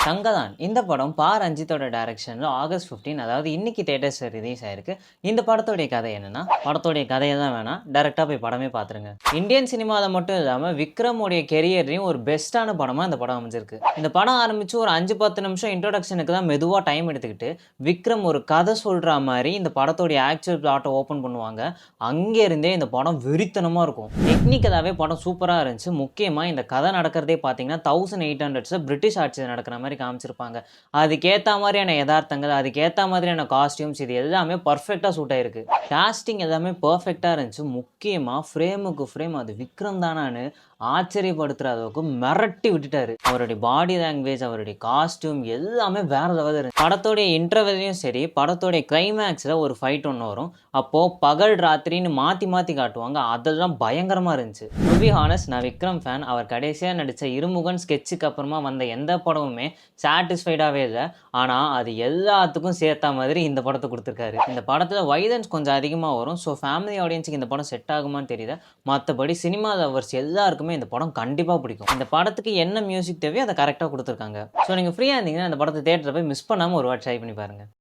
சங்கதான் இந்த படம் பா ரஞ்சித்தோட டைரக்ஷனில் ஆகஸ்ட் 15 அதாவது இன்னைக்கு தேட்டர்ஸ் ரிலீஸ் ஆயிருக்கு. இந்த படத்தோடைய கதை என்னன்னா, படத்தோடைய கதையை தான் வேணாம் டேரெக்டாக போய் படமே பார்த்துருங்க. இந்தியன் சினிமாவில் மட்டும் இல்லாமல் விக்ரமுடைய கெரியர்லையும் ஒரு பெஸ்ட்டான படமாக இந்த படம் அமைஞ்சிருக்கு. இந்த படம் ஆரம்பித்து ஒரு 5-10 நிமிஷம் இன்ட்ரோடக்ஷனுக்கு தான் மெதுவாக டைம் எடுத்துக்கிட்டு விக்ரம் ஒரு கதை சொல்கிற மாதிரி இந்த படத்தோடைய ஆக்சுவல் பிளாட்டை ஓப்பன் பண்ணுவாங்க. அங்கேருந்தே இந்த படம் வெறித்தனமாக இருக்கும். டெக்னிக்கலாகவே படம் சூப்பராக இருந்துச்சு. முக்கியமாக இந்த கதை நடக்கிறதே பார்த்தீங்கன்னா 1800s பிரிட்டிஷ் ஆட்சி நடக்கிற மாதிரி காமிச்சிருப்பாங்க. அதுக்கேற்ற மாதிரியான யதார்த்தங்கள், அதுக்கேற்ற மாதிரியான காஸ்டியூம்ஸ் இது எல்லாமே பர்ஃபெக்டாக சூட் ஆயிருக்கு. காஸ்டிங் எல்லாமே பர்ஃபெக்டாக இருந்துச்சு. முக்கியமாக ஃப்ரேமுக்கு ஃப்ரேம் அது விக்ரம் தானான்னு ஆச்சரியப்படுத்துகிற அளவுக்கு மிரட்டி விட்டுட்டாரு. அவருடைய பாடி லாங்குவேஜ், அவருடைய காஸ்டியூம் எல்லாமே வேற லெவலில் இருந்துச்சு. படத்தோடைய இன்டர்வெல்லையும் சரி, படத்தோடைய கிளைமேக்ஸில் ஒரு ஃபைட் ஒன்று வரும். அப்போது பகல் ராத்திரின்னு மாற்றி மாற்றி காட்டுவாங்க. அதெல்லாம் பயங்கரமாக இருந்துச்சு. டு பி ஹானஸ்ட், நான் விக்ரம் ஃபேன். அவர் கடைசியாக நடித்த இருமுகன் ஸ்கெட்சுக்கு அப்புறமா வந்த எந்த படமுமே சாட்டிஸ்ஃபைடாகவே இல்லை. ஆனால் அது எல்லாத்துக்கும் சேர்த்த மாதிரி இந்த படத்தை கொடுத்துருக்காரு. இந்த படத்தில் வைலன்ஸ் கொஞ்சம் அதிகமாக வரும். ஸோ ஃபேமிலி ஆடியன்ஸுக்கு இந்த படம் செட் ஆகுமான்னு தெரியல. மற்றபடி சினிமா லவர்ஸ் எல்லாருக்குமே இந்த படம் கண்டிப்பாக பிடிக்கும். இந்த படத்துக்கு என்ன மியூசிக் தேவையோ அதை கரெக்டாக கொடுத்துருக்காங்க. ஸோ நீங்கள் ஃப்ரீயாக இருந்தீங்கன்னா இந்த படத்தை தேட்டரில் போய் மிஸ் பண்ணாமல் ஒரு வாட்டி ட்ரை பண்ணி பாருங்கள்.